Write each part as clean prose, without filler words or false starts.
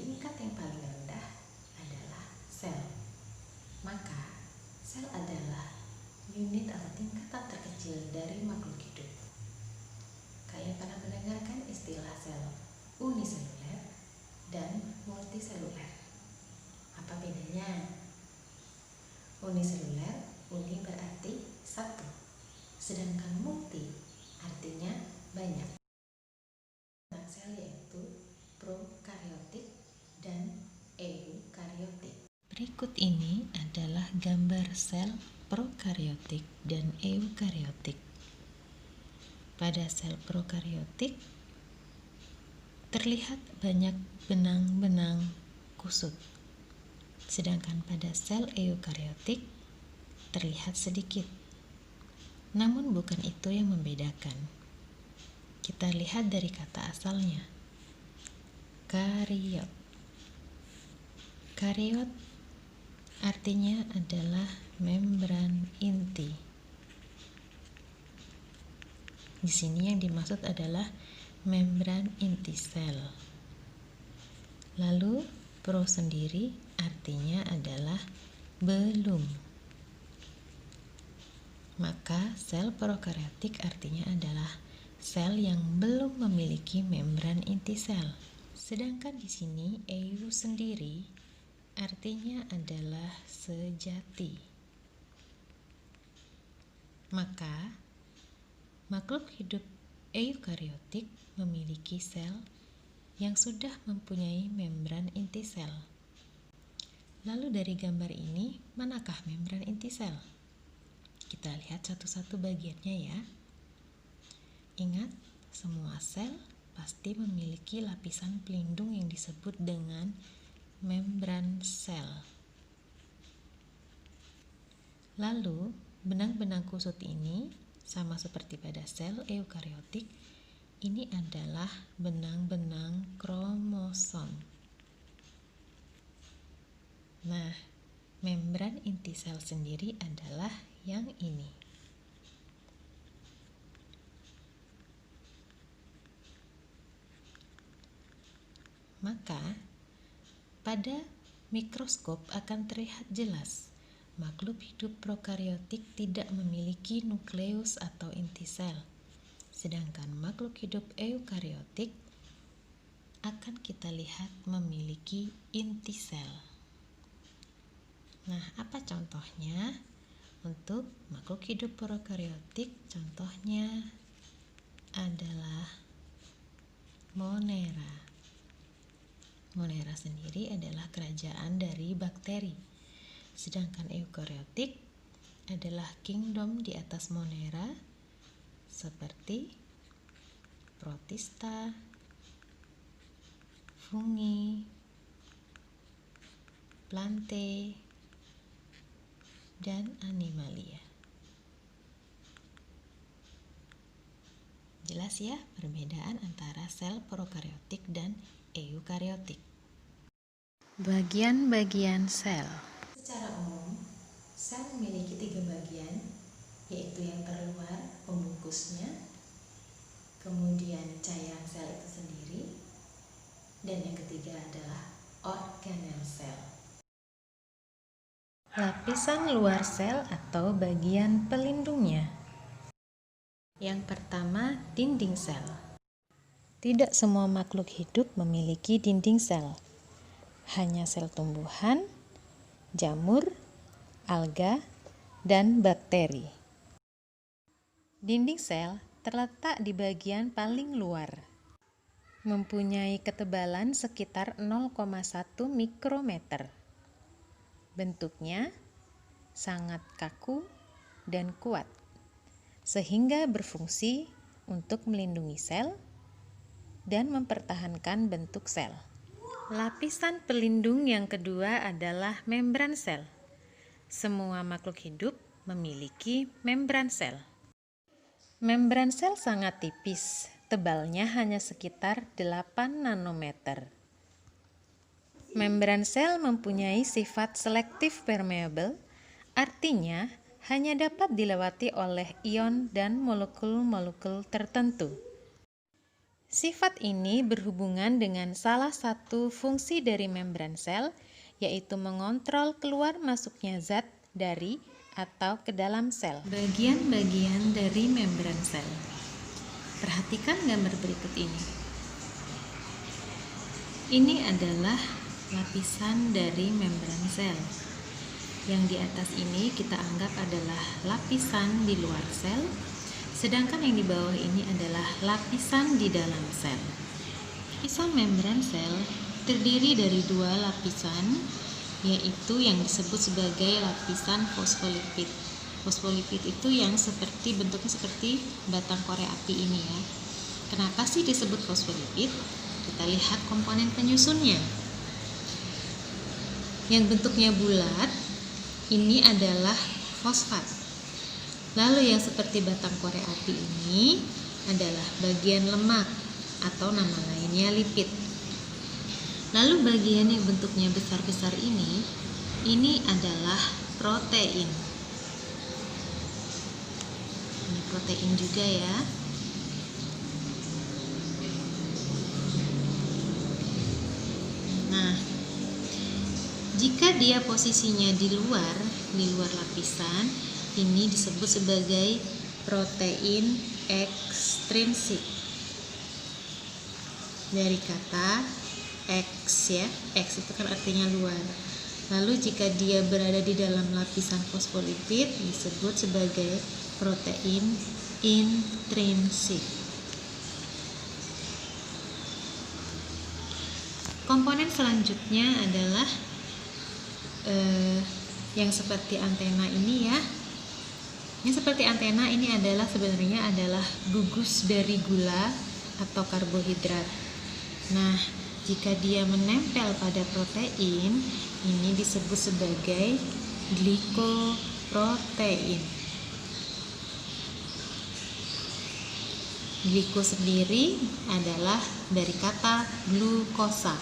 tingkat yang paling rendah adalah sel. Maka, sel adalah unit atau tingkatan terkecil dari makhluk hidup. Kalian pernah mendengarkan istilah sel uniseluler dan multiseluler. Apa bedanya? Uniseluler, uni berarti satu, sedangkan multi artinya banyak. Sel yaitu prokariotik dan eukariotik. Berikut ini adalah gambar sel prokariotik dan eukariotik. Pada sel prokariotik terlihat banyak benang-benang kusut, sedangkan pada sel eukariotik terlihat sedikit. Namun bukan itu yang membedakan. Kita lihat dari kata asalnya, kariot. Kariot artinya adalah membran inti. Di sini yang dimaksud adalah membran inti sel. Lalu pro sendiri artinya adalah belum. Maka sel prokariotik artinya adalah sel yang belum memiliki membran inti sel. Sedangkan di sini eu sendiri artinya adalah sejati. Maka makhluk hidup eukariotik memiliki sel yang sudah mempunyai membran inti sel. Lalu dari gambar ini, manakah membran inti sel? Kita lihat satu-satu bagiannya ya. Ingat, semua sel pasti memiliki lapisan pelindung yang disebut dengan membran sel. Lalu, benang-benang kusut ini sama seperti pada sel eukariotik, ini adalah benang-benang kromosom. Nah, membran inti sel sendiri adalah yang ini. Maka, pada mikroskop akan terlihat jelas makhluk hidup prokariotik tidak memiliki nukleus atau inti sel. Sedangkan makhluk hidup eukariotik akan kita lihat memiliki inti sel. Nah, apa contohnya? Untuk makhluk hidup prokariotik, contohnya adalah Monera. Monera sendiri adalah kerajaan dari bakteri. Sedangkan eukariotik adalah kingdom di atas Monera seperti Protista, fungi, plantae, dan animalia. Jelas ya perbedaan antara sel prokariotik dan eukariotik. Bagian-bagian sel. Secara umum, sel memiliki 3 bagian, yaitu yang terluar, pembungkusnya, kemudian cairan sel itu sendiri, dan yang ketiga adalah organel sel. Lapisan luar sel atau bagian pelindungnya. Yang pertama, dinding sel. Tidak semua makhluk hidup memiliki dinding sel. Hanya sel tumbuhan, jamur, alga, dan bakteri. Dinding sel terletak di bagian paling luar. Mempunyai ketebalan sekitar 0,1 mikrometer. Bentuknya sangat kaku dan kuat, sehingga berfungsi untuk melindungi sel dan mempertahankan bentuk sel. Lapisan pelindung yang kedua adalah membran sel. Semua makhluk hidup memiliki membran sel. Membran sel sangat tipis, tebalnya hanya sekitar 8 nanometer. Membran sel mempunyai sifat selektif permeable, artinya hanya dapat dilewati oleh ion dan molekul-molekul tertentu. Sifat ini berhubungan dengan salah satu fungsi dari membran sel, yaitu mengontrol keluar masuknya zat dari atau ke dalam sel. Bagian-bagian dari membran sel. Perhatikan gambar berikut ini. Ini adalah lapisan dari membran sel. Yang di atas ini kita anggap adalah lapisan di luar sel. Sedangkan yang di bawah ini adalah lapisan di dalam sel. Lapisan membran sel terdiri dari dua lapisan, yaitu yang disebut sebagai lapisan fosfolipid. Fosfolipid itu yang bentuknya seperti batang korek api ini ya. Kenapa sih disebut fosfolipid? Kita lihat komponen penyusunnya. Yang bentuknya bulat, ini adalah fosfat. Lalu yang seperti batang korek api ini adalah bagian lemak atau nama lainnya lipid. Lalu bagian yang bentuknya besar-besar ini adalah protein. Ini protein juga ya. Nah, jika dia posisinya di luar lapisan, ini disebut sebagai protein ekstrinsik. Dari kata X ya, X itu kan artinya luar. Lalu jika dia berada di dalam lapisan fosfolipid disebut sebagai protein intrinsik. Komponen selanjutnya adalah yang seperti antena ini ya. Yang seperti antena ini sebenarnya adalah gugus dari gula atau karbohidrat. Nah, jika dia menempel pada protein, ini disebut sebagai glikoprotein. Gliko sendiri adalah dari kata glukosa.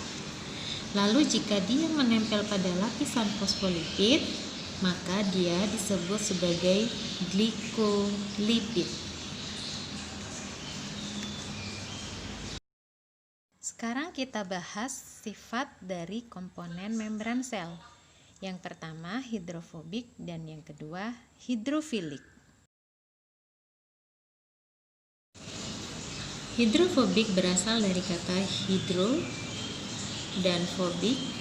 Lalu jika dia menempel pada lapisan fosfolipid, maka dia disebut sebagai glikolipid. Sekarang kita bahas sifat dari komponen membran sel. Yang pertama hidrofobik dan yang kedua hidrofilik. Hidrofobik berasal dari kata hidro dan fobik.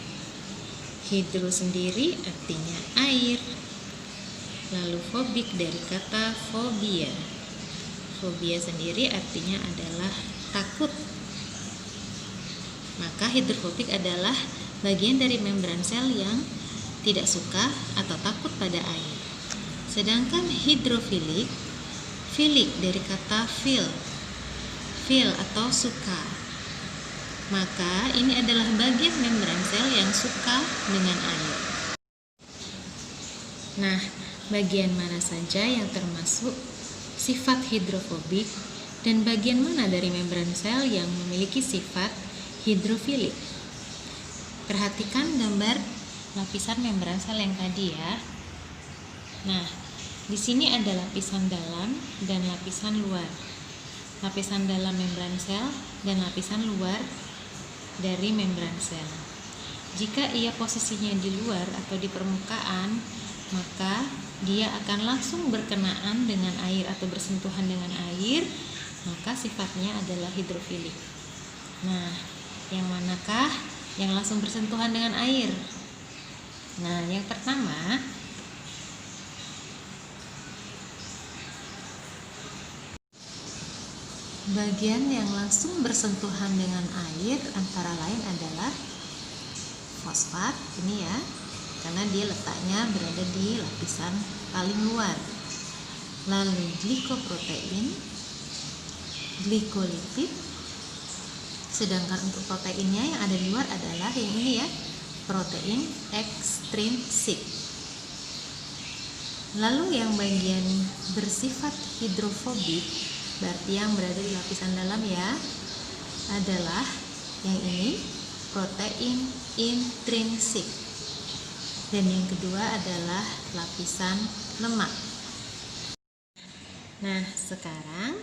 Hidro sendiri artinya air. Lalu fobik dari kata fobia. Fobia sendiri artinya adalah takut. Maka hidrofobik adalah bagian dari membran sel yang tidak suka atau takut pada air. Sedangkan hidrofilik, filik dari kata feel atau suka. Maka ini adalah bagian membran sel yang suka dengan air. Nah, bagian mana saja yang termasuk sifat hidrofobik dan bagian mana dari membran sel yang memiliki sifat hidrofilik? Perhatikan gambar lapisan membran sel yang tadi ya. Nah, di sini ada lapisan dalam dan lapisan luar. Lapisan dalam membran sel dan lapisan luar dari membran sel. Jika ia posisinya di luar atau di permukaan, maka dia akan langsung berkenaan dengan air atau bersentuhan dengan air, maka sifatnya adalah hidrofilik. Nah, yang manakah yang langsung bersentuhan dengan air? Nah, yang pertama bagian yang langsung bersentuhan dengan air antara lain adalah fosfat ini ya, karena dia letaknya berada di lapisan paling luar. Lalu glikoprotein, glikolipid. Sedangkan untuk proteinnya yang ada di luar adalah yang ini ya, protein ekstrinsik. Lalu yang bagian bersifat hidrofobik, berarti yang berada di lapisan dalam ya, adalah yang ini, protein intrinsik. Dan yang kedua adalah lapisan lemak. Nah, sekarang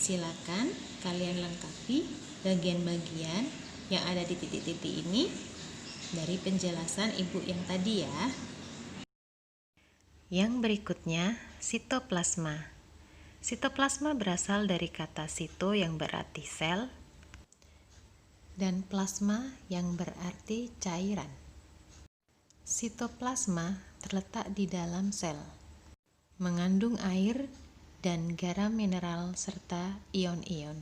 Silakan kalian lengkapi bagian-bagian yang ada di titik-titik ini dari penjelasan ibu yang tadi ya. Yang berikutnya, sitoplasma. Sitoplasma berasal dari kata sito yang berarti sel dan plasma yang berarti cairan. Sitoplasma terletak di dalam sel, mengandung air dan garam mineral serta ion-ion.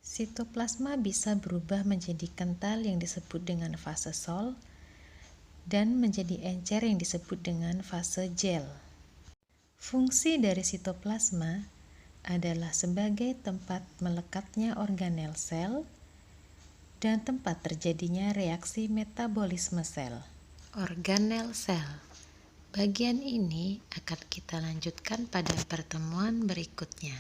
Sitoplasma bisa berubah menjadi kental yang disebut dengan fase sol dan menjadi encer yang disebut dengan fase gel. Fungsi dari sitoplasma adalah sebagai tempat melekatnya organel sel dan tempat terjadinya reaksi metabolisme sel. Organel sel. Bagian ini akan kita lanjutkan pada pertemuan berikutnya.